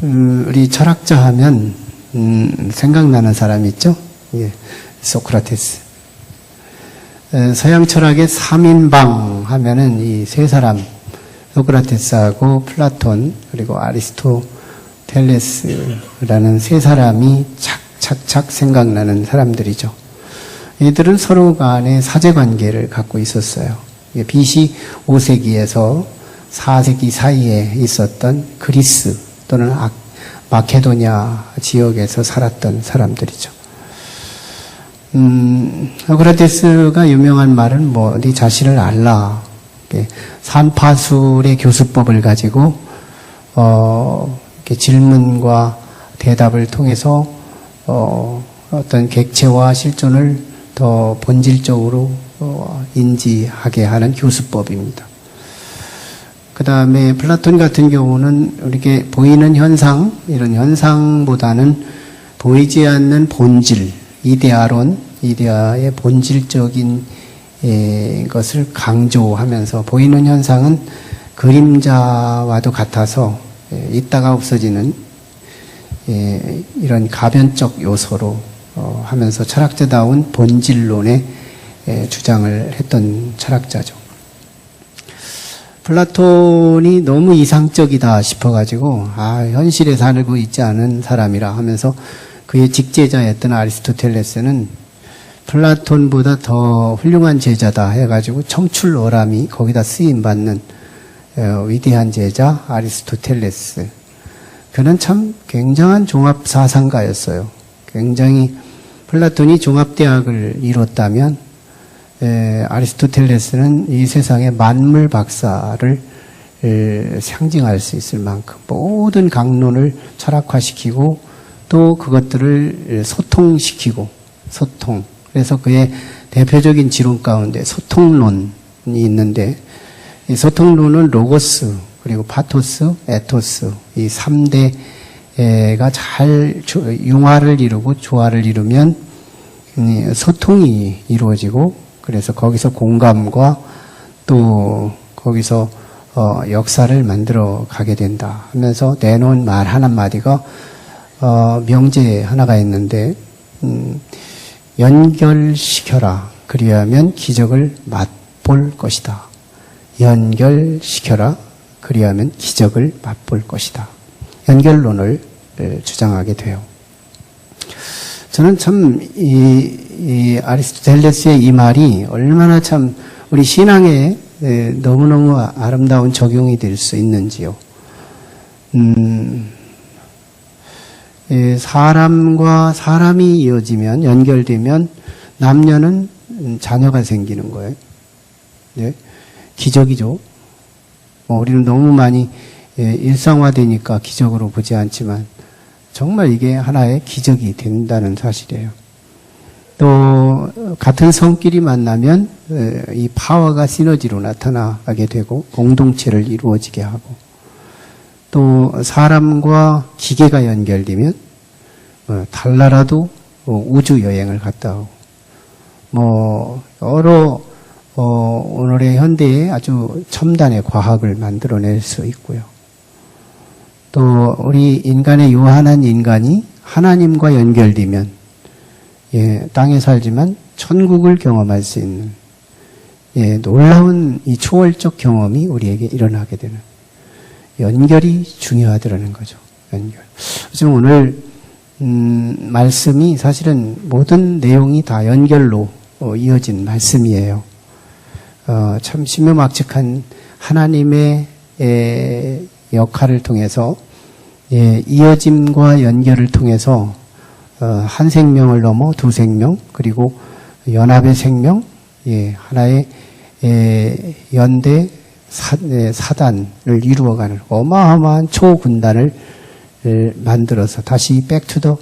우리 철학자 하면 생각나는 사람 있죠? 예, 소크라테스. 서양 철학의 3인방 하면은 이 세 사람, 소크라테스하고 플라톤 그리고 아리스토텔레스라는 세 사람이 착착착 생각나는 사람들이죠. 이들은 서로 간에 사제관계를 갖고 있었어요. BC 5세기에서 4세기 사이에 있었던 그리스 또는 마케도니아 지역에서 살았던 사람들이죠. 소크라테스가 유명한 말은 네 자신을 알라. 산파술의 교수법을 가지고 이렇게 질문과 대답을 통해서 어떤 객체와 실존을 더 본질적으로 인지하게 하는 교수법입니다. 그 다음에 플라톤 같은 경우는 이렇게 보이는 현상, 이런 현상보다는 보이지 않는 본질, 이데아론, 이데아의 본질적인 것을 강조하면서 보이는 현상은 그림자와도 같아서 있다가 없어지는 이런 가변적 요소로 하면서 철학자다운 본질론에 주장을 했던 철학자죠. 플라톤이 너무 이상적이다 싶어가지고 현실에 살고 있지 않은 사람이라 하면서 그의 직제자였던 아리스토텔레스는 플라톤보다 더 훌륭한 제자다 해가지고 청출어람이 거기다 쓰임받는 위대한 제자 아리스토텔레스. 그는 참 굉장한 종합사상가였어요. 굉장히 플라톤이 종합대학을 이뤘다면 아리스토텔레스는 이 세상의 만물 박사를 상징할 수 있을 만큼 모든 강론을 철학화시키고 또 그것들을 소통시키고 그래서 그의 대표적인 지론 가운데 소통론이 있는데 이 소통론은 로고스 그리고 파토스, 에토스 이 3대가 잘 융화를 이루고 조화를 이루면 소통이 이루어지고 그래서 거기서 공감과 또 거기서 역사를 만들어 가게 된다 하면서 내놓은 말 한마디가 명제 하나가 있는데 연결시켜라. 그리하면 기적을 맛볼 것이다. 연결시켜라. 그리하면 기적을 맛볼 것이다. 연결론을 주장하게 돼요. 저는 참 이 아리스토텔레스의 이 말이 얼마나 참 우리 신앙에 너무너무 아름다운 적용이 될 수 있는지요. 사람과 사람이 이어지면 연결되면 남녀는 자녀가 생기는 거예요. 네? 기적이죠. 우리는 너무 많이 일상화되니까 기적으로 보지 않지만 정말 이게 하나의 기적이 된다는 사실이에요. 또 같은 성끼리 만나면 이 파워가 시너지로 나타나게 되고 공동체를 이루어지게 하고 또 사람과 기계가 연결되면 달나라도 우주 여행을 갔다 오고 여러 오늘의 현대에 아주 첨단의 과학을 만들어낼 수 있고요. 또 우리 인간의 유한한 인간이 하나님과 연결되면 땅에 살지만 천국을 경험할 수 있는 놀라운 이 초월적 경험이 우리에게 일어나게 되는 연결이 중요하더라는 거죠. 연결. 지금 오늘 말씀이 사실은 모든 내용이 다 연결로 이어진 말씀이에요. 참 신묘막측한 하나님의 역할을 통해서 이어짐과 연결을 통해서 한 생명을 넘어 두 생명 그리고 연합의 생명 하나의 연대 사단을 이루어가는 어마어마한 초군단을 만들어서 다시 백투더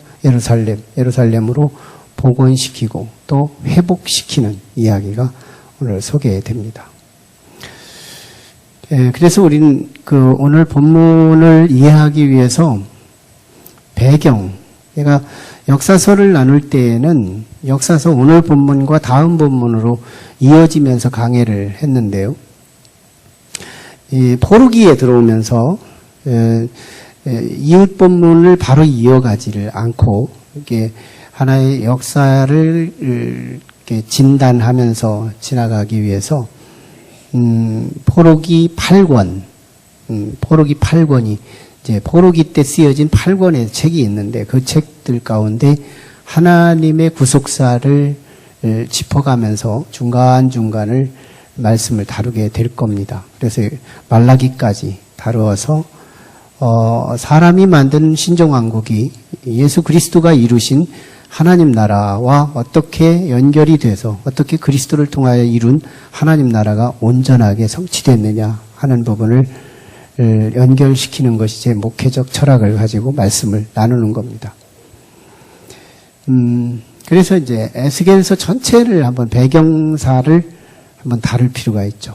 예루살렘으로 복원시키고 또 회복시키는 이야기가 오늘 소개됩니다. 그래서 우리는 오늘 본문을 이해하기 위해서 배경, 그러니까 역사서를 나눌 때에는 역사서 오늘 본문과 다음 본문으로 이어지면서 강해를 했는데요. 이 포르기에 들어오면서 이웃 본문을 바로 이어가지를 않고 이게 하나의 역사를 이렇게 진단하면서 지나가기 위해서 포로기 8권, 포로기 8권이 이제 포로기 때 쓰여진 8권의 책이 있는데 그 책들 가운데 하나님의 구속사를 짚어가면서 중간중간을 말씀을 다루게 될 겁니다. 그래서 말라기까지 다루어서 사람이 만든 신정왕국이 예수 그리스도가 이루신 하나님 나라와 어떻게 연결이 돼서 어떻게 그리스도를 통하여 이룬 하나님 나라가 온전하게 성취됐느냐 하는 부분을 연결시키는 것이 제 목회적 철학을 가지고 말씀을 나누는 겁니다. 그래서 이제 에스겔서 전체를 한번 배경사를 한번 다룰 필요가 있죠.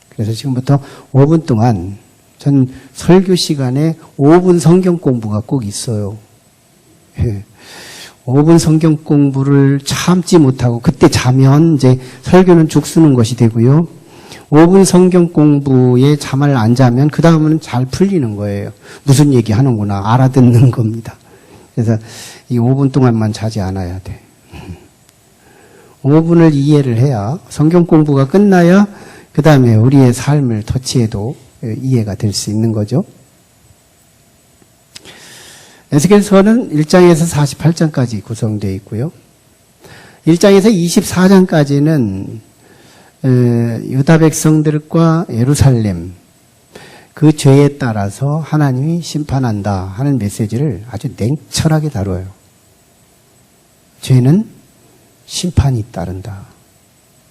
그래서 지금부터 5분 동안 전 설교 시간에 5분 성경 공부가 꼭 있어요. 5분 성경 공부를 참지 못하고 그때 자면 이제 설교는 죽쓰는 것이 되고요. 5분 성경 공부에 잠을 안 자면 그 다음은 잘 풀리는 거예요. 무슨 얘기 하는구나 알아듣는 겁니다. 그래서 이 5분 동안만 자지 않아야 돼. 5분을 이해를 해야 성경 공부가 끝나야 그 다음에 우리의 삶을 터치해도 이해가 될 수 있는 거죠. 에스겔서는 1장에서 48장까지 구성되어 있고요. 1장에서 24장까지는 유다 백성들과 예루살렘 그 죄에 따라서 하나님이 심판한다 하는 메시지를 아주 냉철하게 다뤄요. 죄는 심판이 따른다.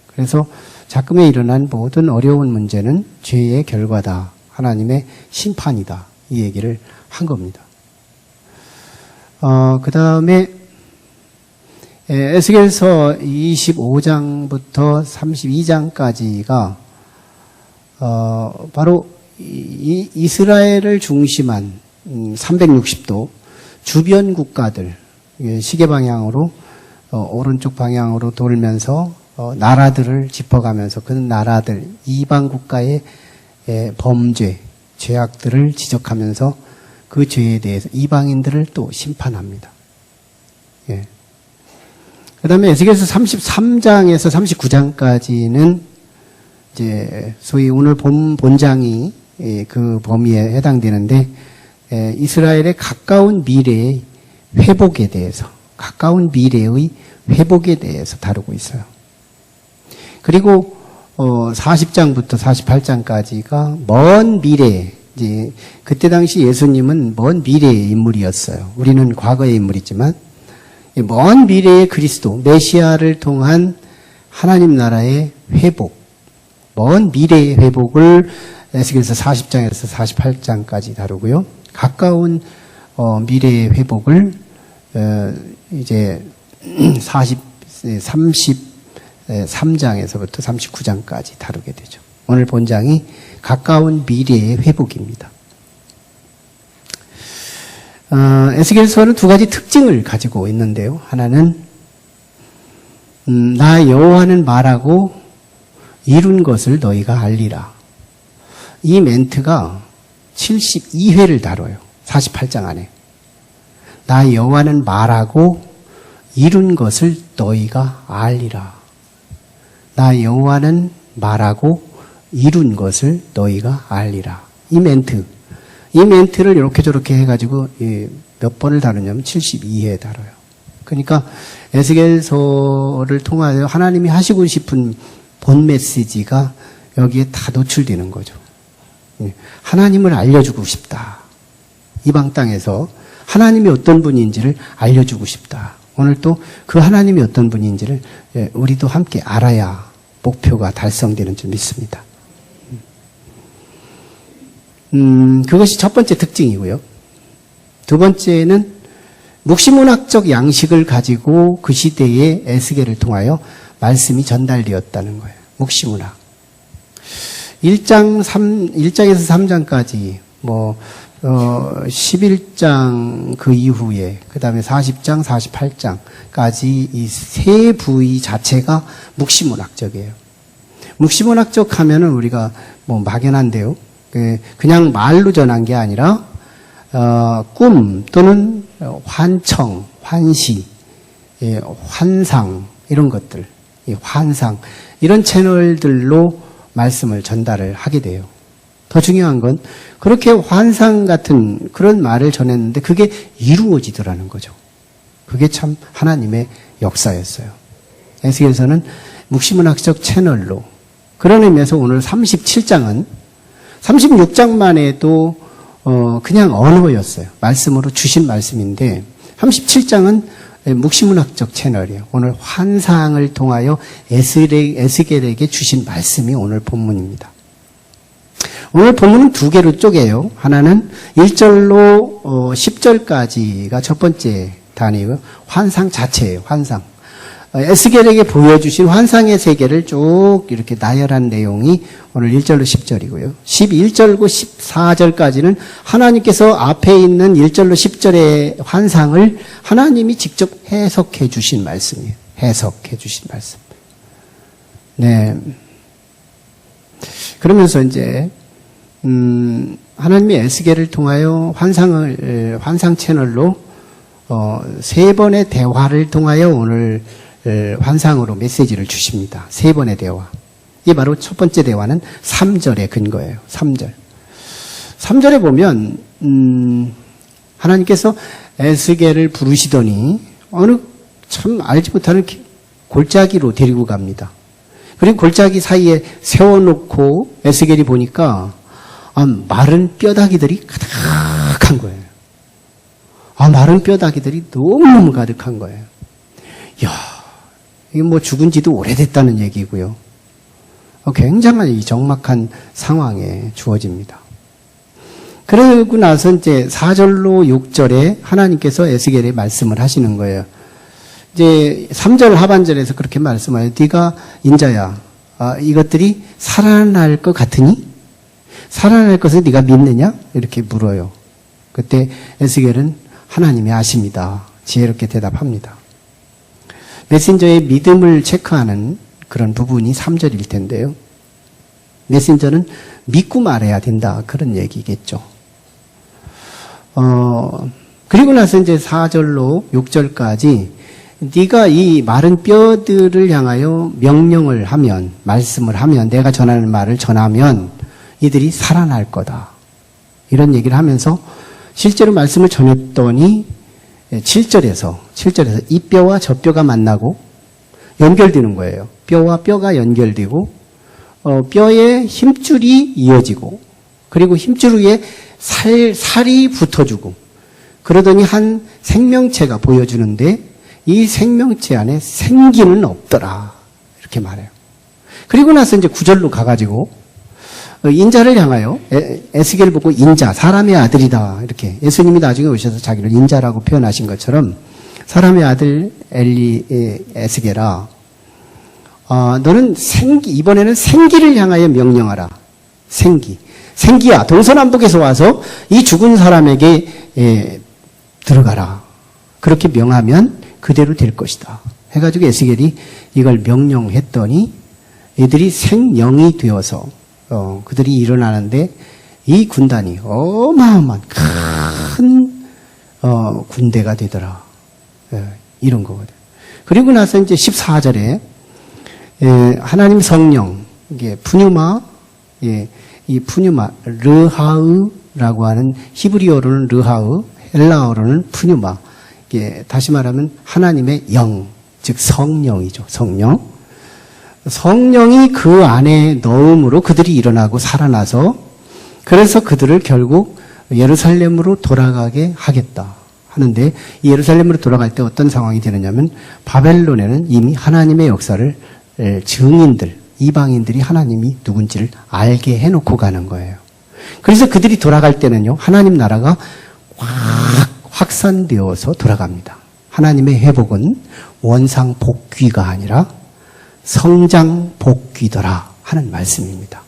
그래서 작금에 일어난 모든 어려운 문제는 죄의 결과다. 하나님의 심판이다. 이 얘기를 한 겁니다. 그 다음에 에스겔서 25장부터 32장까지가 바로 이스라엘을 중심한 360도 주변 국가들 시계 방향으로 오른쪽 방향으로 돌면서 나라들을 짚어가면서 그 나라들 이방 국가의 범죄 죄악들을 지적하면서 그 죄에 대해서 이방인들을 또 심판합니다. 예. 그 다음에 에스겔서 33장에서 39장까지는 이제 소위 오늘 본장이 그 범위에 해당되는데 이스라엘의 가까운 미래의 회복에 대해서 가까운 미래의 회복에 대해서 다루고 있어요. 그리고 40장부터 48장까지가 먼 미래 이제 그때 당시 예수님은 먼 미래의 인물이었어요. 우리는 과거의 인물이지만 먼 미래의 그리스도 메시아를 통한 하나님 나라의 회복, 먼 미래의 회복을 에스겔서 40장에서 48장까지 다루고요. 가까운 미래의 회복을 이제 33장에서부터 39장까지 다루게 되죠. 오늘 본장이 가까운 미래의 회복입니다. 에스겔서는 두 가지 특징을 가지고 있는데요. 하나는 나 여호와는 말하고 이룬 것을 너희가 알리라. 이 멘트가 72회를 다뤄요. 48장 안에. 나 여호와는 말하고 이룬 것을 너희가 알리라. 나 여호와는 말하고 이룬 것을 너희가 알리라. 이 멘트를 이렇게 저렇게 해가지고 몇 번을 다루냐면 72회 다뤄요. 그러니까 에스겔서를 통하여 하나님이 하시고 싶은 본 메시지가 여기에 다 노출되는 거죠. 하나님을 알려주고 싶다. 이방 땅에서 하나님이 어떤 분인지를 알려주고 싶다. 오늘 또 그 하나님이 어떤 분인지를 우리도 함께 알아야 목표가 달성되는 줄 믿습니다. 그것이 첫 번째 특징이고요. 두 번째는 묵시문학적 양식을 가지고 그 시대의 에스겔을 통하여 말씀이 전달되었다는 거예요. 묵시문학. 1장에서 3장까지 11장 그 이후에 그 다음에 40장, 48장까지 이 세 부위 자체가 묵시문학적이에요. 묵시문학적 하면은 우리가 막연한데요. 그냥 말로 전한 게 아니라 꿈 또는 환청, 환시, 예, 환상 이런 것들, 환상 이런 채널들로 말씀을 전달을 하게 돼요. 더 중요한 건 그렇게 환상 같은 그런 말을 전했는데 그게 이루어지더라는 거죠. 그게 참 하나님의 역사였어요. 에스겔서는 묵시문학적 채널로 그런 의미에서 오늘 37장은 36장만 해도 그냥 언어였어요. 말씀으로 주신 말씀인데 37장은 묵시문학적 채널이에요. 오늘 환상을 통하여 에스겔에게 주신 말씀이 오늘 본문입니다. 오늘 본문은 두 개로 쪼개요. 하나는 1절로 10절까지가 첫 번째 단위고요. 환상 자체예요. 환상. 에스겔에게 보여주신 환상의 세계를 쭉 이렇게 나열한 내용이 오늘 1절로 10절이고요. 11절과 14절까지는 하나님께서 앞에 있는 1절로 10절의 환상을 하나님이 직접 해석해 주신 말씀이에요. 해석해 주신 말씀. 네. 그러면서 이제 하나님이 에스겔을 통하여 환상 채널로 세 번의 대화를 통하여 오늘 환상으로 메시지를 주십니다. 세 번의 대화. 이게 바로 첫 번째 대화는 3절의 근거예요. 3절. 3절에 보면 하나님께서 에스겔을 부르시더니 어느 참 알지 못하는 골짜기로 데리고 갑니다. 그리고 골짜기 사이에 세워놓고 에스겔이 보니까 마른 뼈다귀들이 가득한 거예요. 마른 뼈다귀들이 너무너무 가득한 거예요. 이야, 이게 뭐 죽은 지도 오래됐다는 얘기고요. 굉장한 이 적막한 상황에 주어집니다. 그러고 나서 이제 4절로 6절에 하나님께서 에스겔에 말씀을 하시는 거예요. 이제 3절 하반절에서 그렇게 말씀하여요. 네가 인자야, 이것들이 살아날 것 같으니? 살아날 것을 네가 믿느냐? 이렇게 물어요. 그때 에스겔은 하나님이 아십니다. 지혜롭게 대답합니다. 메신저의 믿음을 체크하는 그런 부분이 3절일 텐데요. 메신저는 믿고 말해야 된다. 그런 얘기겠죠. 그리고 나서 이제 4절로 6절까지 네가 이 마른 뼈들을 향하여 명령을 하면, 말씀을 하면, 내가 전하는 말을 전하면 이들이 살아날 거다. 이런 얘기를 하면서 실제로 말씀을 전했더니 7절에서 이 뼈와 저 뼈가 만나고 연결되는 거예요. 뼈와 뼈가 연결되고 뼈에 힘줄이 이어지고 그리고 힘줄 위에 살이 붙어주고 그러더니 한 생명체가 보여주는데 이 생명체 안에 생기는 없더라. 이렇게 말해요. 그리고 나서 이제 9절로 가가지고 인자를 향하여 에스겔을 보고 인자, 사람의 아들이다. 이렇게 예수님이 나중에 오셔서 자기를 인자라고 표현하신 것처럼 사람의 아들 에스겔아, 너는 이번에는 생기를 향하여 명령하라. 생기야, 동서남북에서 와서 이 죽은 사람에게 들어가라. 그렇게 명하면 그대로 될 것이다. 해가지고 에스겔이 이걸 명령했더니 이들이 생령이 되어서 그들이 일어나는데 이 군단이 어마어마한 큰 군대가 되더라. 이런 거거든요. 그리고 나서 이제 14절에 하나님 성령, 이게 푸뉴마, 이 푸뉴마, 르하으라고 하는 히브리어로는 르하으, 헬라어로는 푸뉴마. 이게 다시 말하면 하나님의 영, 즉 성령이죠. 성령이 그 안에 넣음으로 그들이 일어나고 살아나서 그래서 그들을 결국 예루살렘으로 돌아가게 하겠다 하는데 이 예루살렘으로 돌아갈 때 어떤 상황이 되느냐면 바벨론에는 이미 하나님의 역사를 증인들, 이방인들이 하나님이 누군지를 알게 해놓고 가는 거예요. 그래서 그들이 돌아갈 때는요, 하나님 나라가 확산되어서 돌아갑니다. 하나님의 회복은 원상 복귀가 아니라 성장 복귀더라 하는 말씀입니다.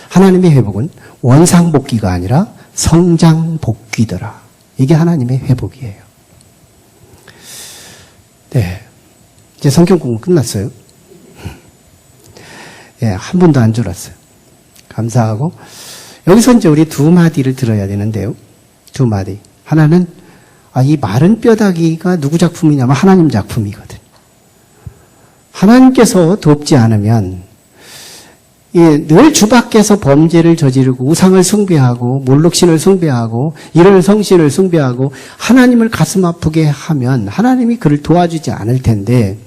하나님의 회복은 원상 복귀가 아니라 성장 복귀더라. 이게 하나님의 회복이에요. 네, 이제 성경 공부 끝났어요. 한 번도 안 줄었어요. 감사하고 여기서 이제 우리 두 마디를 들어야 되는데요. 두 마디. 하나는 이 마른 뼈다귀가 누구 작품이냐면 하나님 작품이거든요. 하나님께서 돕지 않으면 늘 주 밖에서 범죄를 저지르고 우상을 숭배하고 몰록신을 숭배하고 이런 성신을 숭배하고 하나님을 가슴 아프게 하면 하나님이 그를 도와주지 않을 텐데,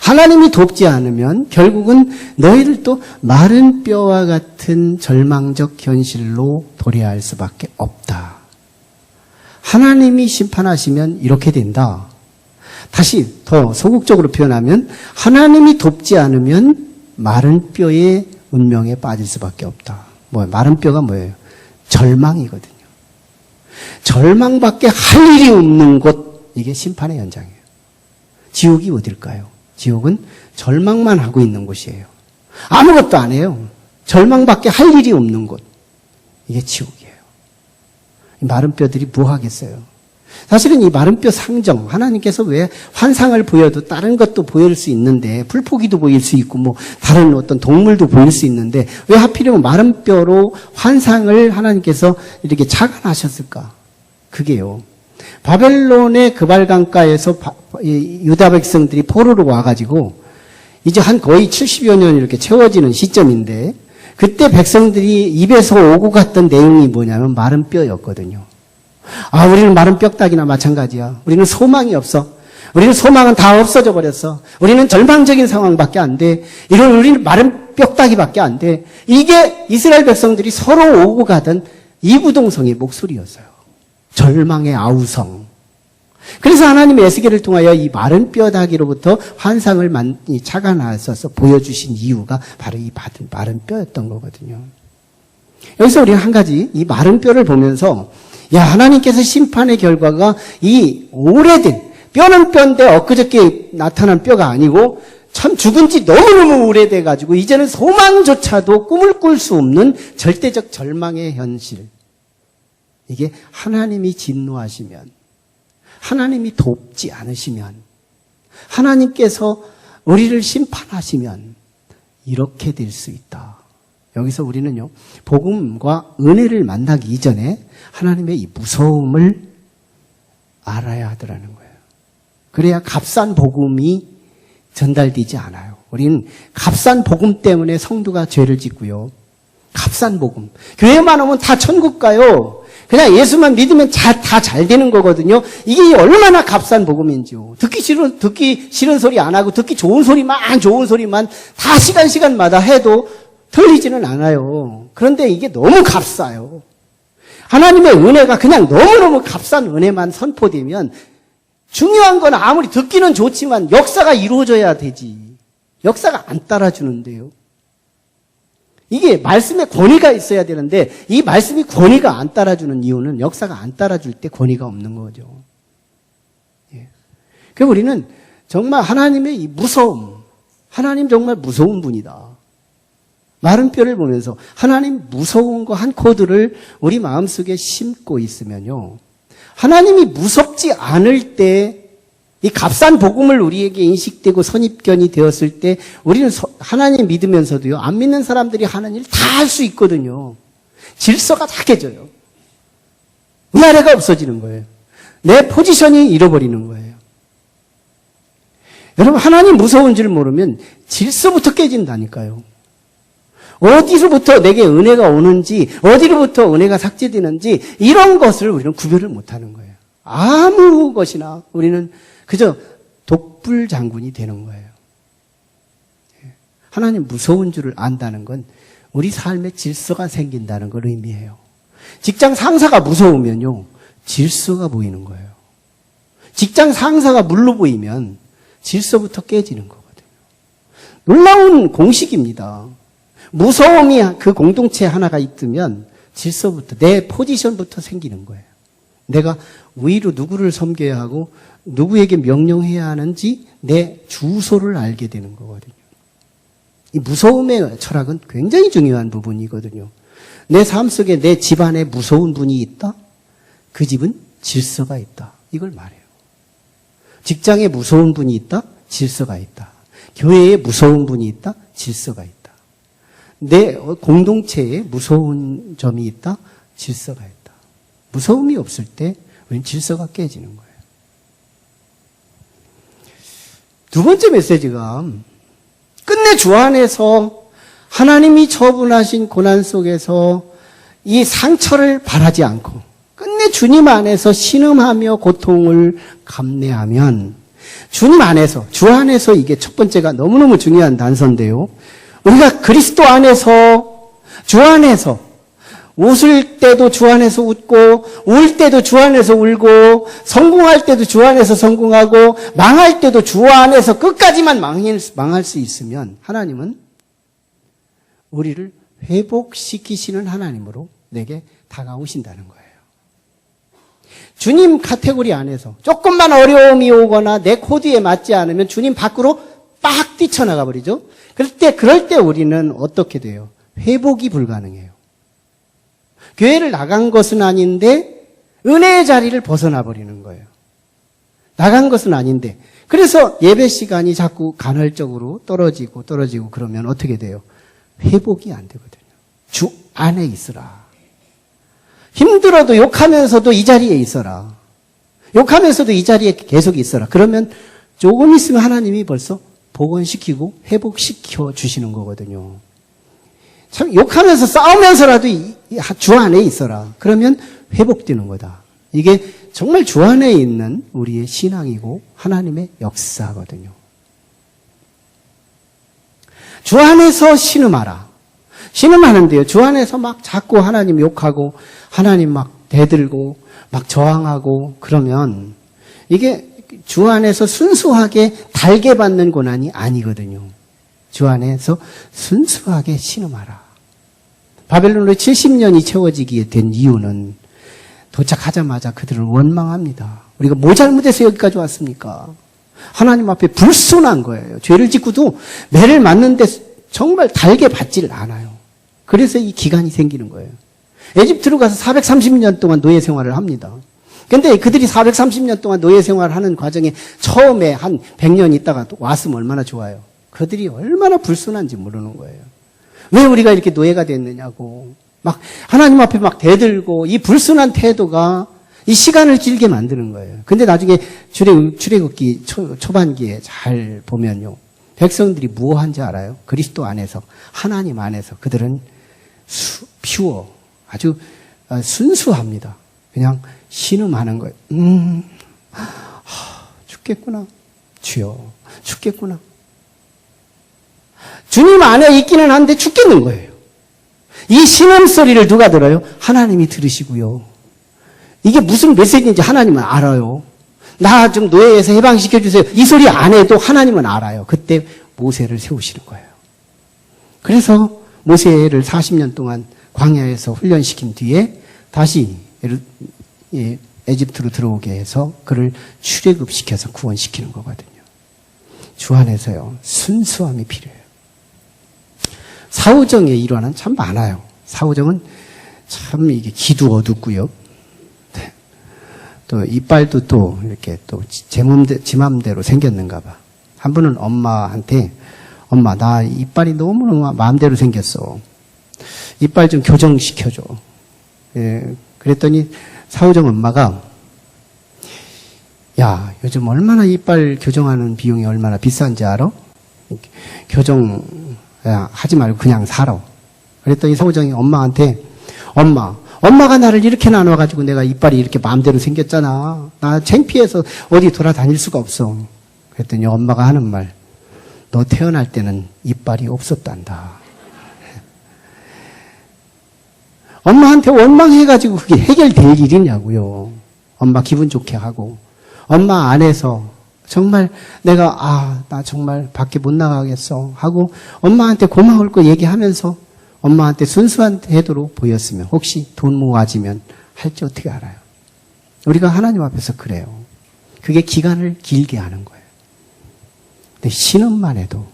하나님이 돕지 않으면 결국은 너희를 또 마른 뼈와 같은 절망적 현실로 도래할 수밖에 없다. 하나님이 심판하시면 이렇게 된다. 다시 더 소극적으로 표현하면 하나님이 돕지 않으면 마른 뼈의 운명에 빠질 수밖에 없다. 마른 뼈가 뭐예요? 절망이거든요. 절망밖에 할 일이 없는 곳, 이게 심판의 현장이에요. 지옥이 어딜까요? 지옥은 절망만 하고 있는 곳이에요. 아무것도 안 해요. 절망밖에 할 일이 없는 곳, 이게 지옥이에요. 이 마른 뼈들이 뭐 하겠어요? 사실은 이 마른 뼈 상정, 하나님께서 왜 환상을 보여도 다른 것도 보일 수 있는데, 풀포기도 보일 수 있고 다른 어떤 동물도 보일 수 있는데 왜 하필이면 마른 뼈로 환상을 하나님께서 이렇게 착안하셨을까? 그게요, 바벨론의 그발강가에서 유다 백성들이 포로로 와가지고 이제 한 거의 70여 년 이렇게 채워지는 시점인데, 그때 백성들이 입에서 오고 갔던 내용이 뭐냐면 마른 뼈였거든요. 우리는 마른 뼈다귀나 마찬가지야. 우리는 소망이 없어. 우리는 소망은 다 없어져 버렸어. 우리는 절망적인 상황밖에 안 돼. 우리는 마른 뼈다귀밖에 안 돼. 이게 이스라엘 백성들이 서로 오고 가던 이구동성의 목소리였어요. 절망의 아우성. 그래서 하나님의 에스겔을 통하여 이 마른 뼈다귀로부터 환상을 착안하셔서 보여주신 이유가 바로 이 마른 뼈였던 거거든요. 여기서 우리는 한 가지 이 마른 뼈를 보면서 하나님께서 심판의 결과가 이 오래된, 뼈는 뼈인데 엊그저께 나타난 뼈가 아니고 참 죽은 지 너무너무 오래돼가지고 이제는 소망조차도 꿈을 꿀 수 없는 절대적 절망의 현실. 이게 하나님이 진노하시면, 하나님이 돕지 않으시면, 하나님께서 우리를 심판하시면 이렇게 될 수 있다. 여기서 우리는요, 복음과 은혜를 만나기 이전에 하나님의 이 무서움을 알아야 하더라는 거예요. 그래야 값싼 복음이 전달되지 않아요. 우리는 값싼 복음 때문에 성도가 죄를 짓고요. 값싼 복음. 교회만 오면 다 천국 가요. 그냥 예수만 믿으면 다 잘 되는 거거든요. 이게 얼마나 값싼 복음인지요. 듣기 싫은 소리 안 하고 듣기 좋은 소리만 다 시간마다 해도 틀리지는 않아요. 그런데 이게 너무 값싸요. 하나님의 은혜가 그냥 너무너무 값싼 은혜만 선포되면 중요한 건 아무리 듣기는 좋지만 역사가 이루어져야 되지. 역사가 안 따라주는데요. 이게 말씀에 권위가 있어야 되는데 이 말씀이 권위가 안 따라주는 이유는 역사가 안 따라줄 때 권위가 없는 거죠. 그래서 우리는 정말 하나님의 이 무서움, 하나님 정말 무서운 분이다. 마른 뼈를 보면서 하나님 무서운 거 한 코드를 우리 마음속에 심고 있으면요, 하나님이 무섭지 않을 때 이 값싼 복음을 우리에게 인식되고 선입견이 되었을 때 우리는 하나님 믿으면서도요, 안 믿는 사람들이 하는 일 다 할 수 있거든요. 질서가 다 깨져요. 위아래가 없어지는 거예요. 내 포지션이 잃어버리는 거예요. 여러분, 하나님 무서운 줄 모르면 질서부터 깨진다니까요. 어디로부터 내게 은혜가 오는지, 어디로부터 은혜가 삭제되는지 이런 것을 우리는 구별을 못하는 거예요. 아무 것이나 우리는 그저 독불 장군이 되는 거예요. 하나님 무서운 줄을 안다는 건 우리 삶에 질서가 생긴다는 걸 의미해요. 직장 상사가 무서우면요, 질서가 보이는 거예요. 직장 상사가 물로 보이면 질서부터 깨지는 거거든요. 놀라운 공식입니다. 무서움이 그 공동체 하나가 있으면 질서부터, 내 포지션부터 생기는 거예요. 내가 위로 누구를 섬겨야 하고 누구에게 명령해야 하는지 내 주소를 알게 되는 거거든요. 이 무서움의 철학은 굉장히 중요한 부분이거든요. 내 삶 속에 내 집안에 무서운 분이 있다? 그 집은 질서가 있다. 이걸 말해요. 직장에 무서운 분이 있다? 질서가 있다. 교회에 무서운 분이 있다? 질서가 있다. 내 공동체에 무서운 점이 있다? 질서가 있다. 무서움이 없을 때 우리는 질서가 깨지는 거예요. 두 번째 메시지가 끝내 주 안에서 하나님이 처분하신 고난 속에서 이 상처를 바라지 않고 끝내 주님 안에서 신음하며 고통을 감내하면 주님 안에서, 주 안에서 이게 첫 번째가 너무너무 중요한 단서인데요. 우리가 그리스도 안에서, 주 안에서 웃을 때도 주 안에서 웃고 울 때도 주 안에서 울고 성공할 때도 주 안에서 성공하고 망할 때도 주 안에서 끝까지만 망할 수 있으면 하나님은 우리를 회복시키시는 하나님으로 내게 다가오신다는 거예요. 주님 카테고리 안에서 조금만 어려움이 오거나 내 코드에 맞지 않으면 주님 밖으로 빡 뛰쳐나가 버리죠. 그럴 때 우리는 어떻게 돼요? 회복이 불가능해요. 교회를 나간 것은 아닌데 은혜의 자리를 벗어나 버리는 거예요. 나간 것은 아닌데 그래서 예배 시간이 자꾸 간헐적으로 떨어지고 그러면 어떻게 돼요? 회복이 안 되거든요. 주 안에 있으라. 힘들어도 욕하면서도 이 자리에 있어라. 욕하면서도 이 자리에 계속 있어라. 그러면 조금 있으면 하나님이 벌써 복원시키고 회복시켜 주시는 거거든요. 참 욕하면서 싸우면서라도 주 안에 있어라. 그러면 회복되는 거다. 이게 정말 주 안에 있는 우리의 신앙이고 하나님의 역사거든요. 주 안에서 신음하라. 신음하는데요. 주 안에서 막 자꾸 하나님 욕하고 하나님 막 대들고 막 저항하고 그러면 이게 주 안에서 순수하게 달게 받는 고난이 아니거든요. 주 안에서 순수하게 신음하라. 바벨론으로 70년이 채워지게 된 이유는 도착하자마자 그들을 원망합니다. 우리가 뭐 잘못해서 여기까지 왔습니까? 하나님 앞에 불순한 거예요. 죄를 짓고도 매를 맞는데 정말 달게 받지를 않아요. 그래서 이 기간이 생기는 거예요. 에집트로 가서 430년 동안 노예 생활을 합니다. 근데 그들이 430년 동안 노예 생활을 하는 과정에 처음에 한 100년 있다가 왔으면 얼마나 좋아요. 그들이 얼마나 불순한지 모르는 거예요. 왜 우리가 이렇게 노예가 됐느냐고. 막 하나님 앞에 막 대들고 이 불순한 태도가 이 시간을 길게 만드는 거예요. 근데 나중에 출애굽기 초반기에 잘 보면요. 백성들이 무엇한지 알아요? 그리스도 안에서, 하나님 안에서 그들은 퓨어, 아주 순수합니다. 그냥 신음하는 거예요. 죽겠구나. 주여, 죽겠구나. 주님 안에 있기는 한데 죽겠는 거예요. 이 신음 소리를 누가 들어요? 하나님이 들으시고요. 이게 무슨 메시지인지 하나님은 알아요. 나 좀 노예에서 해방시켜 주세요. 이 소리 안 해도 하나님은 알아요. 그때 모세를 세우시는 거예요. 그래서 모세를 40년 동안 광야에서 훈련시킨 뒤에 다시 에집트로 들어오게 해서 그를 출애굽시켜서 구원시키는 거거든요. 주 안에서요. 순수함이 필요해요. 사후정의 일화는 참 많아요. 사후정은 참 이게 기도 어둡고요. 또 이빨도 또 이렇게 또 지 맘대로 생겼는가 봐. 한 분은 엄마한테 엄마 나 이빨이 너무너무 마음대로 생겼어. 이빨 좀 교정시켜줘. 예, 그랬더니 사후정 엄마가 야 요즘 얼마나 이빨 교정하는 비용이 얼마나 비싼지 알아? 교정 하지 말고 그냥 살아. 그랬더니 사후정이 엄마한테 엄마가 나를 이렇게 나눠가지고 내가 이빨이 이렇게 마음대로 생겼잖아. 나 창피해서 어디 돌아다닐 수가 없어. 그랬더니 엄마가 하는 말, 너 태어날 때는 이빨이 없었단다. 엄마한테 원망해가지고 그게 해결될 일이냐고요. 엄마 기분 좋게 하고 엄마 안에서 정말 내가 나 정말 밖에 못 나가겠어 하고 엄마한테 고마울 거 얘기하면서 엄마한테 순수한 태도로 보였으면 혹시 돈 모아지면 할지 어떻게 알아요? 우리가 하나님 앞에서 그래요. 그게 기간을 길게 하는 거예요. 근데 신음만 해도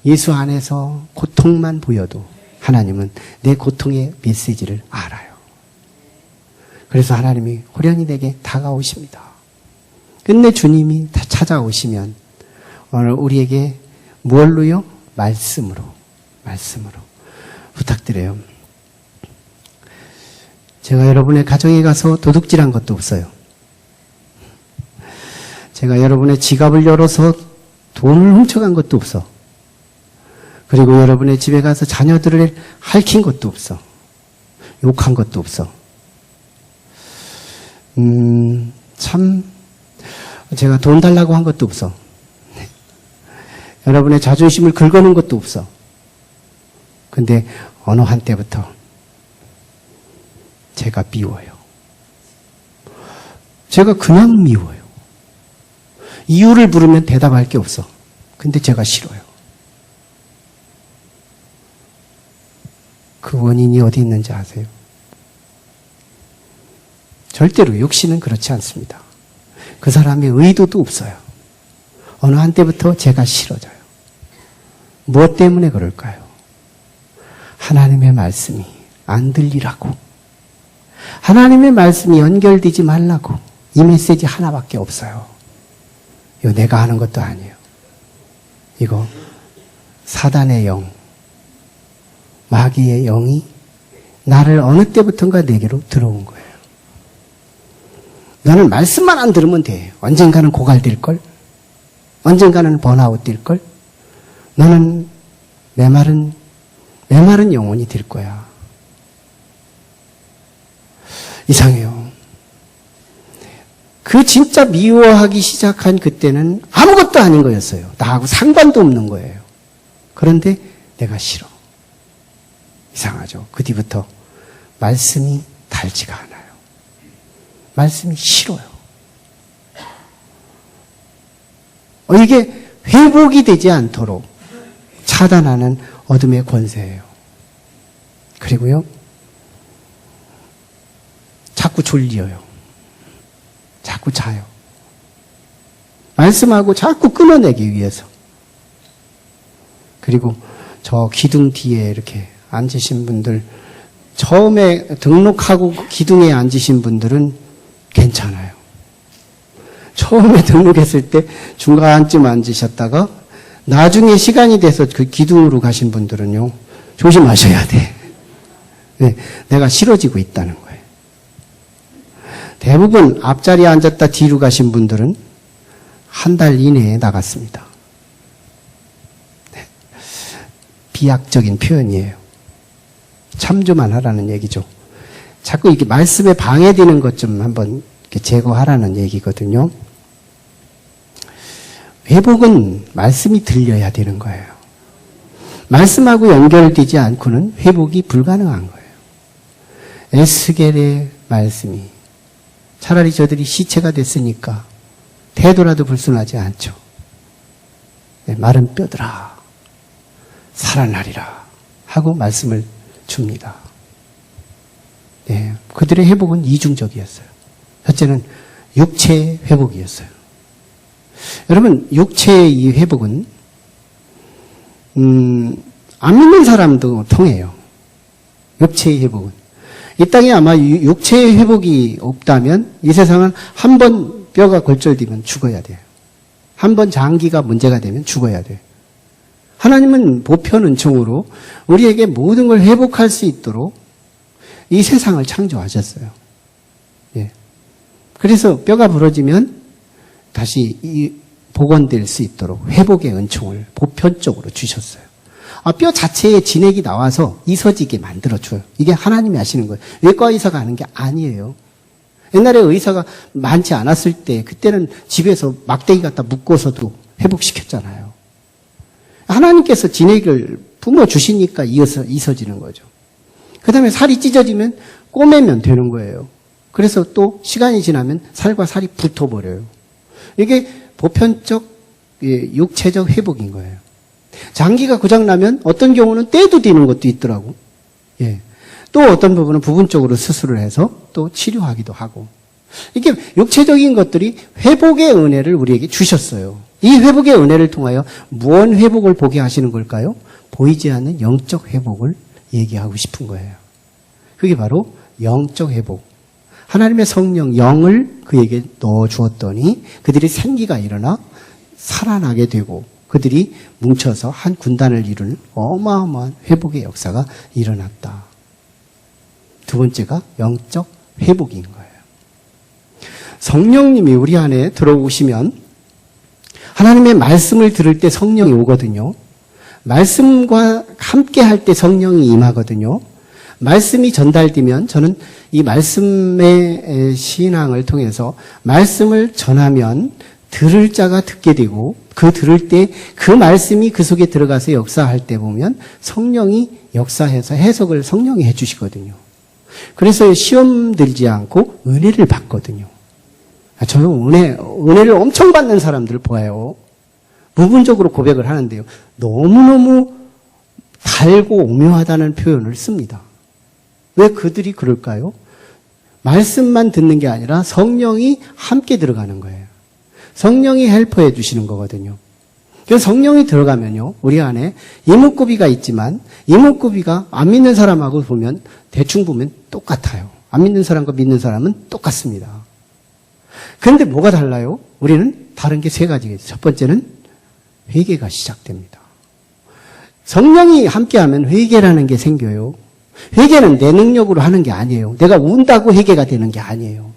예수 안에서 고통만 보여도 하나님은 내 고통의 메시지를 알아요. 그래서 하나님이 호련히 내게 다가오십니다. 끝내 주님이 찾아오시면 오늘 우리에게 무엇로요? 말씀으로 부탁드려요. 제가 여러분의 가정에 가서 도둑질한 것도 없어요. 제가 여러분의 지갑을 열어서 돈을 훔쳐간 것도 없어. 그리고 여러분의 집에 가서 자녀들을 핥힌 것도 없어. 욕한 것도 없어. 참, 제가 돈 달라고 한 것도 없어. 여러분의 자존심을 긁어놓은 것도 없어. 근데 어느 한때부터 제가 미워요. 제가 그냥 미워요. 이유를 물으면 대답할 게 없어. 근데 제가 싫어요. 그 원인이 어디 있는지 아세요? 절대로 육신은 그렇지 않습니다. 그 사람의 의도도 없어요. 어느 한때부터 제가 싫어져요. 무엇 때문에 그럴까요? 하나님의 말씀이 안 들리라고. 하나님의 말씀이 연결되지 말라고. 이 메시지 하나밖에 없어요. 이거 내가 하는 것도 아니에요. 이거 사단의 영, 마귀의 영이 나를 어느 때부턴가 내게로 들어온 거예요. 너는 말씀만 안 들으면 돼. 언젠가는 고갈될걸? 언젠가는 번아웃 될걸? 너는 메마른 영혼이 될 거야. 이상해요. 그 진짜 미워하기 시작한 그때는 아무것도 아닌 거였어요. 나하고 상관도 없는 거예요. 그런데 내가 싫어. 이상하죠. 그 뒤부터 말씀이 달지가 않아요. 말씀이 싫어요. 이게 회복이 되지 않도록 차단하는 어둠의 권세예요. 그리고요, 자꾸 졸려요. 자꾸 자요. 말씀하고 자꾸 끊어내기 위해서. 그리고 저 기둥 뒤에 이렇게 앉으신 분들, 처음에 등록하고 기둥에 앉으신 분들은 괜찮아요. 처음에 등록했을 때 중간쯤 앉으셨다가 나중에 시간이 돼서 그 기둥으로 가신 분들은요, 조심하셔야 돼. 네, 내가 싫어지고 있다는 거예요. 대부분 앞자리에 앉았다 뒤로 가신 분들은 한 달 이내에 나갔습니다. 네. 비약적인 표현이에요. 참조만 하라는 얘기죠. 자꾸 이렇게 말씀에 방해되는 것 좀 한번 이렇게 제거하라는 얘기거든요. 회복은 말씀이 들려야 되는 거예요. 말씀하고 연결되지 않고는 회복이 불가능한 거예요. 에스겔의 말씀이 차라리 저들이 시체가 됐으니까 태도라도 불순하지 않죠. 네, 마른 뼈들아 살아나리라 하고 말씀을 줍니다. 네, 그들의 회복은 이중적이었어요. 첫째는 육체의 회복이었어요. 여러분, 육체의 이 회복은 안 믿는 사람도 통해요. 육체의 회복은. 이 땅에 아마 육체의 회복이 없다면 이 세상은 한 번 뼈가 골절되면 죽어야 돼요. 한 번 장기가 문제가 되면 죽어야 돼요. 하나님은 보편은총으로 우리에게 모든 걸 회복할 수 있도록 이 세상을 창조하셨어요. 예. 그래서 뼈가 부러지면 다시 복원될 수 있도록 회복의 은총을 보편적으로 주셨어요. 뼈 자체에 진액이 나와서 이서지게 만들어줘요. 이게 하나님이 하시는 거예요. 외과 의사가 하는 게 아니에요. 옛날에 의사가 많지 않았을 때 그때는 집에서 막대기 갖다 묶어서도 회복시켰잖아요. 하나님께서 진액을 뿜어주시니까 이서지는 거죠. 그 다음에 살이 찢어지면 꼬매면 되는 거예요. 그래서 또 시간이 지나면 살과 살이 붙어버려요. 이게 보편적 육체적 회복인 거예요. 장기가 고장나면 어떤 경우는 떼도 되는 것도 있더라고. 예. 또 어떤 부분은 부분적으로 수술을 해서 또 치료하기도 하고. 이게 육체적인 것들이 회복의 은혜를 우리에게 주셨어요. 이 회복의 은혜를 통하여 무언 회복을 보게 하시는 걸까요? 보이지 않는 영적 회복을 얘기하고 싶은 거예요. 그게 바로 영적 회복. 하나님의 성령 영을 그에게 넣어주었더니 그들이 생기가 일어나 살아나게 되고 그들이 뭉쳐서 한 군단을 이루는 어마어마한 회복의 역사가 일어났다. 두 번째가 영적 회복인 거예요. 성령님이 우리 안에 들어오시면 하나님의 말씀을 들을 때 성령이 오거든요. 말씀과 함께 할 때 성령이 임하거든요. 말씀이 전달되면 저는 이 말씀의 신앙을 통해서 말씀을 전하면 들을 자가 듣게 되고 그 들을 때 그 말씀이 그 속에 들어가서 역사할 때 보면 성령이 역사해서 해석을 성령이 해주시거든요. 그래서 시험 들지 않고 은혜를 받거든요. 저는 은혜를 엄청 받는 사람들 보아요. 부분적으로 고백을 하는데요. 너무너무 달고 오묘하다는 표현을 씁니다. 왜 그들이 그럴까요? 말씀만 듣는 게 아니라 성령이 함께 들어가는 거예요. 성령이 헬퍼해 주시는 거거든요. 그래서 성령이 들어가면요, 우리 안에 이목구비가 있지만 이목구비가 안 믿는 사람하고 보면 대충 보면 똑같아요. 안 믿는 사람과 믿는 사람은 똑같습니다. 그런데 뭐가 달라요? 우리는 다른 게 세 가지가 있어요. 첫 번째는 회개가 시작됩니다. 성령이 함께하면 회개라는 게 생겨요. 회개는 내 능력으로 하는 게 아니에요. 내가 운다고 회개가 되는 게 아니에요.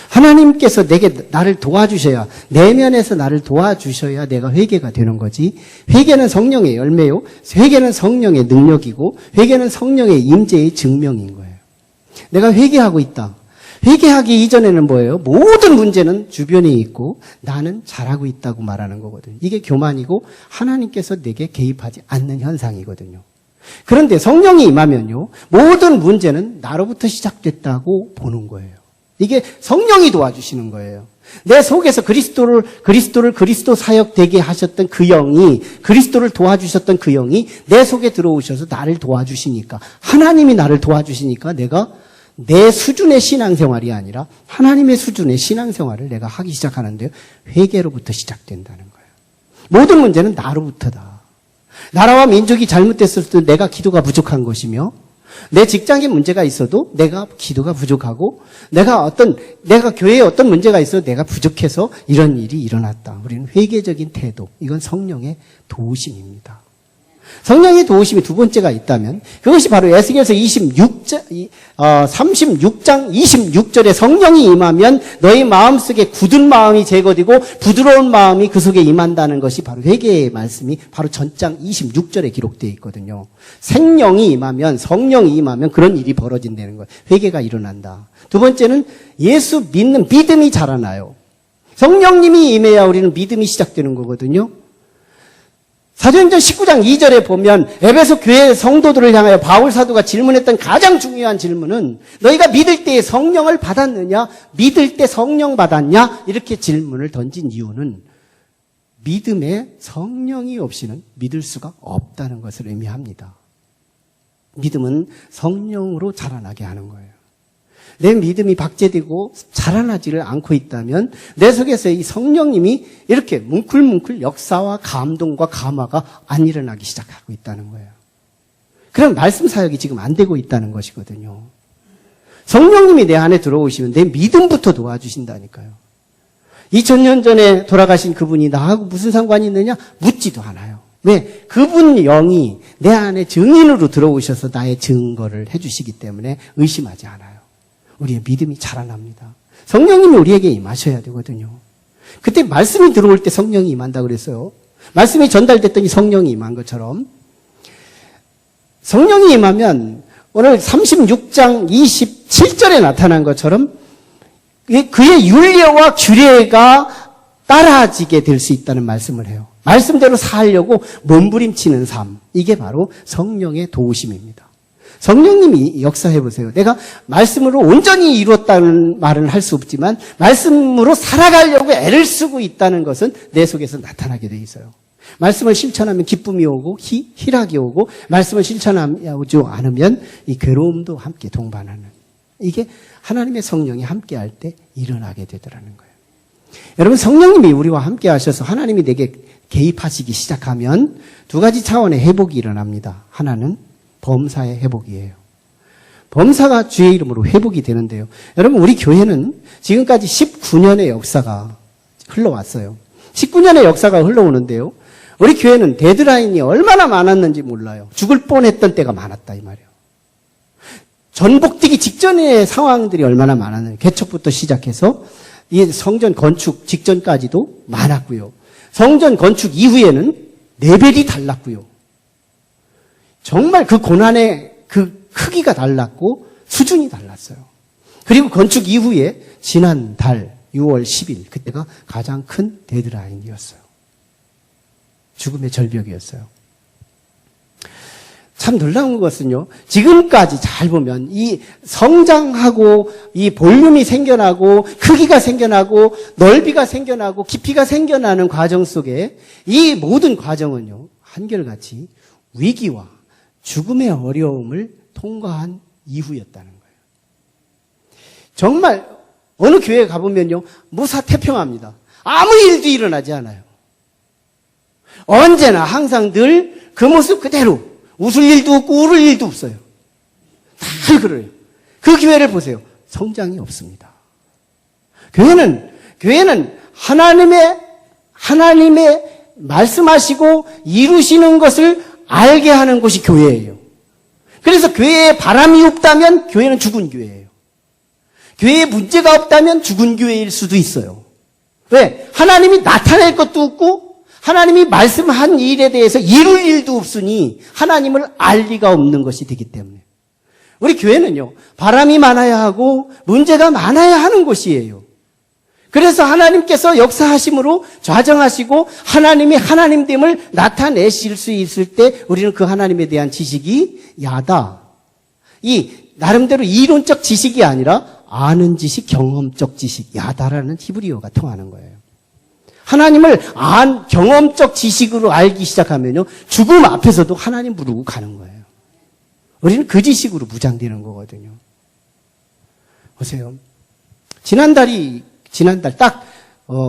하나님께서 나를 도와주셔야, 내면에서 나를 도와주셔야 내가 회개가 되는 거지. 회개는 성령의 열매요. 회개는 성령의 능력이고, 회개는 성령의 임재의 증명인 거예요. 내가 회개하고 있다. 회개하기 이전에는 뭐예요? 모든 문제는 주변에 있고 나는 잘하고 있다고 말하는 거거든요. 이게 교만이고 하나님께서 내게 개입하지 않는 현상이거든요. 그런데 성령이 임하면요, 모든 문제는 나로부터 시작됐다고 보는 거예요. 이게 성령이 도와주시는 거예요. 내 속에서 그리스도를 그리스도 사역 되게 하셨던 그 영이, 그리스도를 도와주셨던 그 영이 내 속에 들어오셔서 나를 도와주시니까, 하나님이 나를 도와주시니까 내가 내 수준의 신앙생활이 아니라 하나님의 수준의 신앙생활을 내가 하기 시작하는데요. 회개로부터 시작된다는 거예요. 모든 문제는 나로부터다. 나라와 민족이 잘못됐을 때 내가 기도가 부족한 것이며, 내 직장에 문제가 있어도 내가 기도가 부족하고, 내가 교회에 어떤 문제가 있어도 내가 부족해서 이런 일이 일어났다. 우리는 회개적인 태도, 이건 성령의 도우심입니다. 성령의 도우심이 두 번째가 있다면 그것이 바로 에스겔서 36장 26절에 성령이 임하면 너희 마음속에 굳은 마음이 제거되고 부드러운 마음이 그 속에 임한다는 것이 바로 회개의 말씀이 바로 전장 26절에 기록되어 있거든요. 성령이 임하면 그런 일이 벌어진다는 거예요. 회개가 일어난다. 두 번째는 예수 믿는 믿음이 자라나요. 성령님이 임해야 우리는 믿음이 시작되는 거거든요. 사도행전 19장 2절에 보면 에베소 교회 성도들을 향하여 바울 사도가 질문했던 가장 중요한 질문은 너희가 믿을 때 성령을 받았느냐? 믿을 때 성령 받았냐? 이렇게 질문을 던진 이유는 믿음에 성령이 없이는 믿을 수가 없다는 것을 의미합니다. 믿음은 성령으로 자라나게 하는 거예요. 내 믿음이 박제되고 자라나지를 않고 있다면 내 속에서 이 성령님이 이렇게 뭉클뭉클 역사와 감동과 감화가 안 일어나기 시작하고 있다는 거예요. 그럼 말씀 사역이 지금 안 되고 있다는 것이거든요. 성령님이 내 안에 들어오시면 내 믿음부터 도와주신다니까요. 2000년 전에 돌아가신 그분이 나하고 무슨 상관이 있느냐? 묻지도 않아요. 왜? 그분 영이 내 안에 증인으로 들어오셔서 나의 증거를 해주시기 때문에 의심하지 않아요. 우리의 믿음이 자라납니다. 성령님이 우리에게 임하셔야 되거든요. 그때 말씀이 들어올 때 성령이 임한다 그랬어요. 말씀이 전달됐더니 성령이 임한 것처럼 성령이 임하면 오늘 36장 27절에 나타난 것처럼 그의 윤례와 규례가 따라지게 될 수 있다는 말씀을 해요. 말씀대로 살려고 몸부림치는 삶. 이게 바로 성령의 도우심입니다. 성령님이 역사해 보세요. 내가 말씀으로 온전히 이루었다는 말은 할 수 없지만 말씀으로 살아가려고 애를 쓰고 있다는 것은 내 속에서 나타나게 돼 있어요. 말씀을 실천하면 기쁨이 오고 희락이 오고, 말씀을 실천하지 않으면 이 괴로움도 함께 동반하는, 이게 하나님의 성령이 함께 할 때 일어나게 되더라는 거예요. 여러분, 성령님이 우리와 함께 하셔서 하나님이 내게 개입하시기 시작하면 두 가지 차원의 회복이 일어납니다. 하나는 범사의 회복이에요. 범사가 주의 이름으로 회복이 되는데요. 여러분, 우리 교회는 지금까지 19년의 역사가 흘러왔어요. 19년의 역사가 흘러오는데요. 우리 교회는 데드라인이 얼마나 많았는지 몰라요. 죽을 뻔했던 때가 많았다 이 말이에요. 전복되기 직전의 상황들이 얼마나 많았나요? 개척부터 시작해서 이 성전 건축 직전까지도 많았고요. 성전 건축 이후에는 레벨이 달랐고요. 정말 그 고난의 그 크기가 달랐고 수준이 달랐어요. 그리고 건축 이후에 지난달 6월 10일 그때가 가장 큰 데드라인이었어요. 죽음의 절벽이었어요. 참 놀라운 것은요, 지금까지 잘 보면 이 성장하고 이 볼륨이 생겨나고 크기가 생겨나고 넓이가 생겨나고 깊이가 생겨나는 과정 속에 이 모든 과정은요, 한결같이 위기와 죽음의 어려움을 통과한 이후였다는 거예요. 정말 어느 교회에 가보면요, 무사태평합니다. 아무 일도 일어나지 않아요. 언제나 항상 늘 그 모습 그대로 웃을 일도 없고 울을 일도 없어요. 다 그래요. 그 교회를 보세요. 성장이 없습니다. 교회는 하나님의 말씀하시고 이루시는 것을 알게 하는 곳이 교회예요. 그래서 교회에 바람이 없다면 교회는 죽은 교회예요. 교회에 문제가 없다면 죽은 교회일 수도 있어요. 왜? 하나님이 나타낼 것도 없고 하나님이 말씀한 일에 대해서 이룰 일도 없으니 하나님을 알 리가 없는 것이 되기 때문에. 우리 교회는요, 바람이 많아야 하고 문제가 많아야 하는 곳이에요. 그래서 하나님께서 역사하심으로 좌정하시고 하나님이 하나님됨을 나타내실 수 있을 때 우리는 그 하나님에 대한 지식이 야다. 이 나름대로 이론적 지식이 아니라 아는 지식, 경험적 지식, 야다라는 히브리어가 통하는 거예요. 하나님을 경험적 지식으로 알기 시작하면요, 죽음 앞에서도 하나님 부르고 가는 거예요. 우리는 그 지식으로 무장되는 거거든요. 보세요. 지난달 딱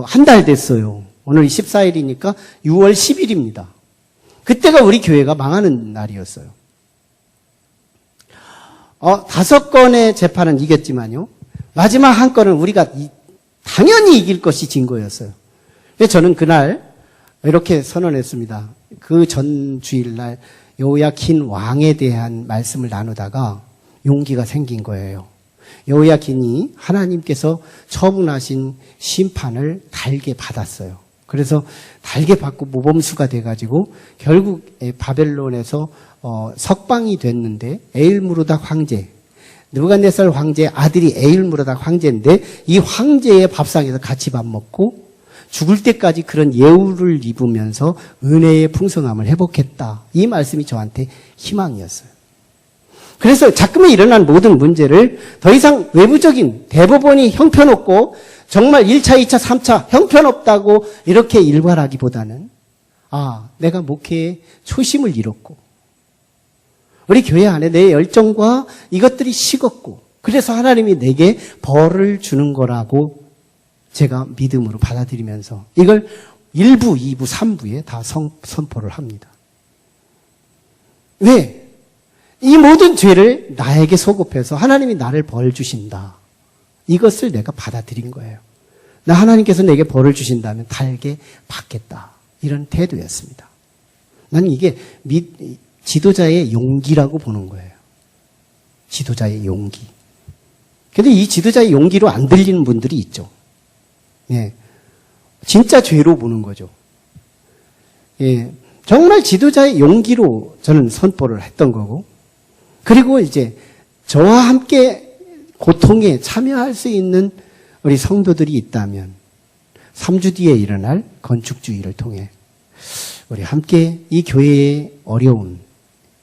한 달 됐어요. 오늘이 14일이니까 6월 10일입니다. 그때가 우리 교회가 망하는 날이었어요. 5건의 재판은 이겼지만요, 마지막 한 건은 우리가 당연히 이길 것이 증거였어요. 그래서 저는 그날 이렇게 선언했습니다. 그 전 주일날 여호야킨 왕에 대한 말씀을 나누다가 용기가 생긴 거예요. 여호야킨이 하나님께서 처분하신 심판을 달게 받았어요. 그래서 달게 받고 모범수가 돼가지고 결국 바벨론에서 석방이 됐는데, 에일무르닥 황제, 느부갓네살 황제의 아들이 에일무르닥 황제인데 이 황제의 밥상에서 같이 밥 먹고 죽을 때까지 그런 예우를 입으면서 은혜의 풍성함을 회복했다. 이 말씀이 저한테 희망이었어요. 그래서 자꾸만 일어난 모든 문제를 더 이상 외부적인 대법원이 형편없고 정말 1차, 2차, 3차 형편없다고 이렇게 일관하기보다는 내가 목회에 초심을 잃었고 우리 교회 안에 내 열정과 이것들이 식었고 그래서 하나님이 내게 벌을 주는 거라고 제가 믿음으로 받아들이면서 이걸 1부, 2부, 3부에 다 선포를 합니다. 왜? 이 모든 죄를 나에게 소급해서 하나님이 나를 벌 주신다. 이것을 내가 받아들인 거예요. 나 하나님께서 내게 벌을 주신다면 달게 받겠다. 이런 태도였습니다. 나는 이게 지도자의 용기라고 보는 거예요. 지도자의 용기. 근데 이 지도자의 용기로 안 들리는 분들이 있죠. 예. 진짜 죄로 보는 거죠. 예. 정말 지도자의 용기로 저는 선포를 했던 거고, 그리고 이제 저와 함께 고통에 참여할 수 있는 우리 성도들이 있다면 3주 뒤에 일어날 건축주의를 통해 우리 함께 이 교회의 어려운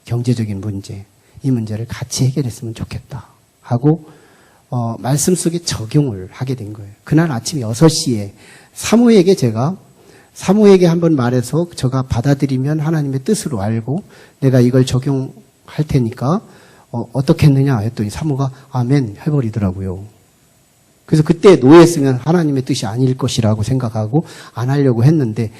경제적인 문제, 이 문제를 같이 해결했으면 좋겠다 하고 말씀 속에 적용을 하게 된 거예요. 그날 아침 6시에 사무에게 한번 말해서 제가 받아들이면 하나님의 뜻으로 알고 내가 이걸 적용할 테니까 어떻게 했느냐 했더니 사무가 아멘 해버리더라고요. 그래서 그때 노했으면 하나님의 뜻이 아닐 것이라고 생각하고 안 하려고 했는데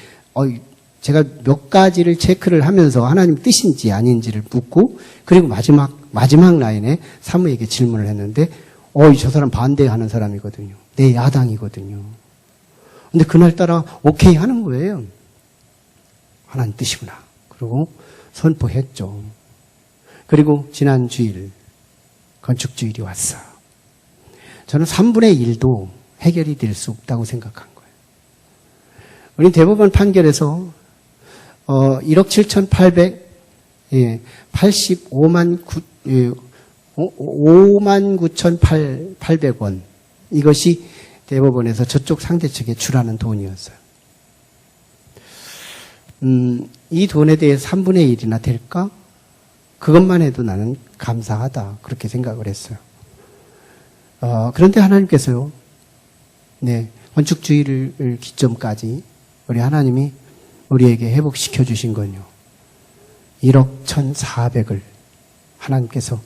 제가 몇 가지를 체크를 하면서 하나님 뜻인지 아닌지를 묻고 그리고 마지막 라인에 사무에게 질문을 했는데 저 사람 반대하는 사람이거든요. 내 야당이거든요. 근데 그날따라 오케이 하는 거예요. 하나님 뜻이구나. 그리고 선포했죠. 그리고 지난 주일 건축주일이 왔어. 저는 3분의 1도 해결이 될 수 없다고 생각한 거예요. 우리 대법원 판결에서 1억 59,800원 이것이 대법원에서 저쪽 상대 측에 주라는 돈이었어요. 이 돈에 대해 3분의 1이나 될까? 그것만 해도 나는 감사하다 그렇게 생각을 했어요. 그런데 하나님께서요, 네, 건축주의를 기점까지 우리 하나님이 우리에게 회복시켜 주신 건요, 1억 1,400을 하나님께서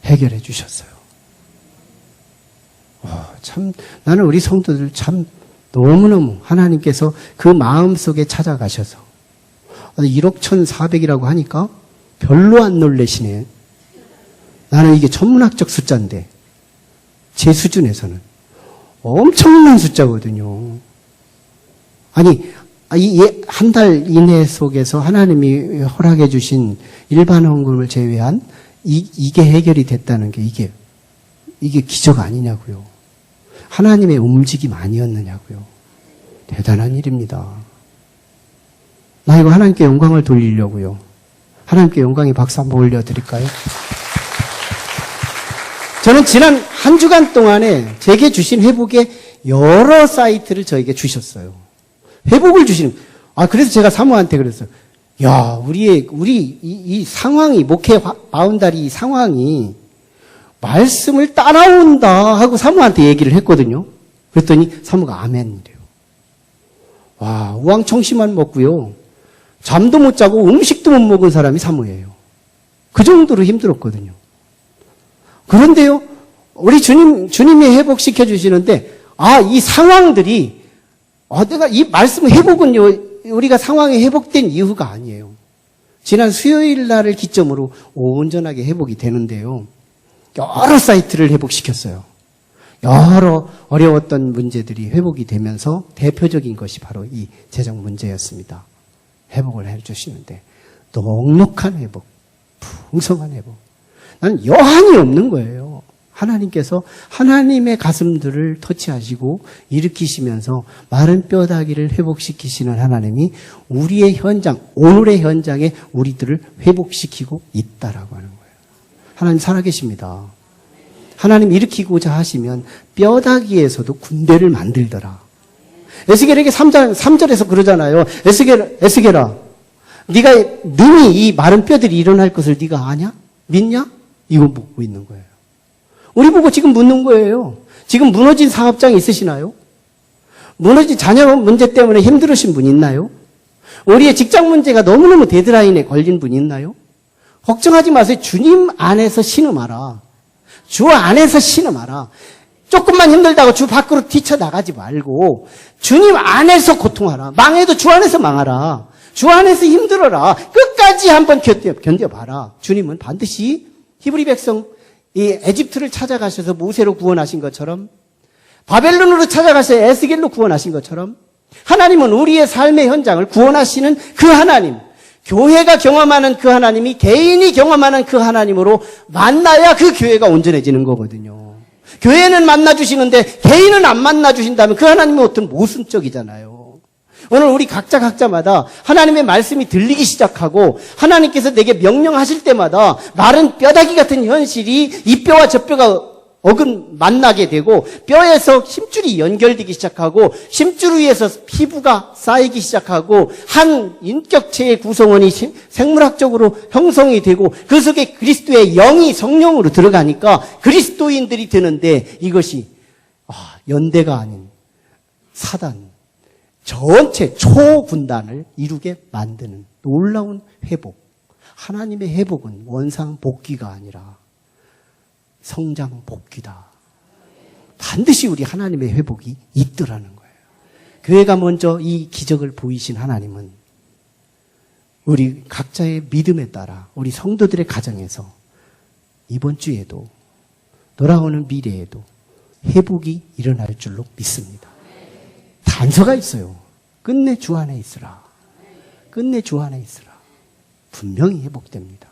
해결해 주셨어요. 참, 나는 우리 성도들 참 너무너무 하나님께서 그 마음 속에 찾아가셔서 1억 1,400이라고 하니까 별로 안 놀라시네. 나는 이게 천문학적 숫자인데 제 수준에서는 엄청난 숫자거든요. 아니, 이 한 달 이내 속에서 하나님이 허락해 주신 일반 헌금을 제외한 이게 해결이 됐다는 게 이게 기적 아니냐고요. 하나님의 움직임 아니었느냐고요. 대단한 일입니다. 나 이거 하나님께 영광을 돌리려고요. 하나님께 영광의 박수 한번 올려드릴까요? 저는 지난 한 주간 동안에 제게 주신 회복의 여러 사이트를 저에게 주셨어요. 회복을 주시는, 그래서 제가 사모한테 그랬어요. 야, 우리 이 상황이, 목회 바운다리 이 상황이 말씀을 따라온다 하고 사모한테 얘기를 했거든요. 그랬더니 사모가 아멘이래요. 와, 우왕청심만 먹고요. 잠도 못 자고 음식도 못 먹은 사람이 사모예요. 그 정도로 힘들었거든요. 그런데요, 우리 주님이 회복시켜 주시는데, 이 상황들이, 내가 이 말씀 회복은요, 우리가 상황이 회복된 이유가 아니에요. 지난 수요일 날을 기점으로 온전하게 회복이 되는데요. 여러 사이트를 회복시켰어요. 여러 어려웠던 문제들이 회복이 되면서 대표적인 것이 바로 이 재정 문제였습니다. 회복을 해주시는데 넉넉한 회복, 풍성한 회복. 나는 여한이 없는 거예요. 하나님께서 하나님의 가슴들을 터치하시고 일으키시면서 마른 뼈다귀를 회복시키시는 하나님이 우리의 현장, 오늘의 현장에 우리들을 회복시키고 있다라고 하는 거예요. 하나님 살아계십니다. 하나님 일으키고자 하시면 뼈다귀에서도 군대를 만들더라. 에스겔에게 3절에서 그러잖아요. 에스겔아, 네가 능히 이 마른 뼈들이 일어날 것을 네가 아냐? 믿냐? 이거 묻고 있는 거예요. 우리 보고 지금 묻는 거예요. 지금 무너진 사업장 있으시나요? 무너진 자녀 문제 때문에 힘들으신 분 있나요? 우리의 직장 문제가 너무너무 데드라인에 걸린 분 있나요? 걱정하지 마세요. 주님 안에서 신음하라. 주 안에서 신음하라. 조금만 힘들다고 주 밖으로 뛰쳐나가지 말고 주님 안에서 고통하라. 망해도 주 안에서 망하라. 주 안에서 힘들어라. 끝까지 한번 견뎌봐라. 주님은 반드시 히브리 백성 이 에집트를 찾아가셔서 모세로 구원하신 것처럼, 바벨론으로 찾아가셔서 에스겔로 구원하신 것처럼, 하나님은 우리의 삶의 현장을 구원하시는 그 하나님, 교회가 경험하는 그 하나님이 개인이 경험하는 그 하나님으로 만나야 그 교회가 온전해지는 거거든요. 교회는 만나주시는데 개인은 안 만나주신다면 그 하나님은 어떤 모순적이잖아요. 오늘 우리 각자마다 하나님의 말씀이 들리기 시작하고 하나님께서 내게 명령하실 때마다 마른 뼈다귀 같은 현실이 이 뼈와 저 뼈가 만나게 되고 뼈에서 힘줄이 연결되기 시작하고 힘줄 위에서 피부가 쌓이기 시작하고 한 인격체의 구성원이 생물학적으로 형성이 되고 그 속에 그리스도의 영이 성령으로 들어가니까 그리스도인들이 되는데 이것이 연대가 아닌 사단 전체 초군단을 이루게 만드는 놀라운 회복. 하나님의 회복은 원상복귀가 아니라 성장복귀다. 반드시 우리 하나님의 회복이 있더라는 거예요. 교회가 먼저 이 기적을 보이신 하나님은 우리 각자의 믿음에 따라 우리 성도들의 가정에서 이번 주에도 돌아오는 미래에도 회복이 일어날 줄로 믿습니다. 단서가 있어요. 끝내 주 안에 있으라. 끝내 주 안에 있으라. 분명히 회복됩니다.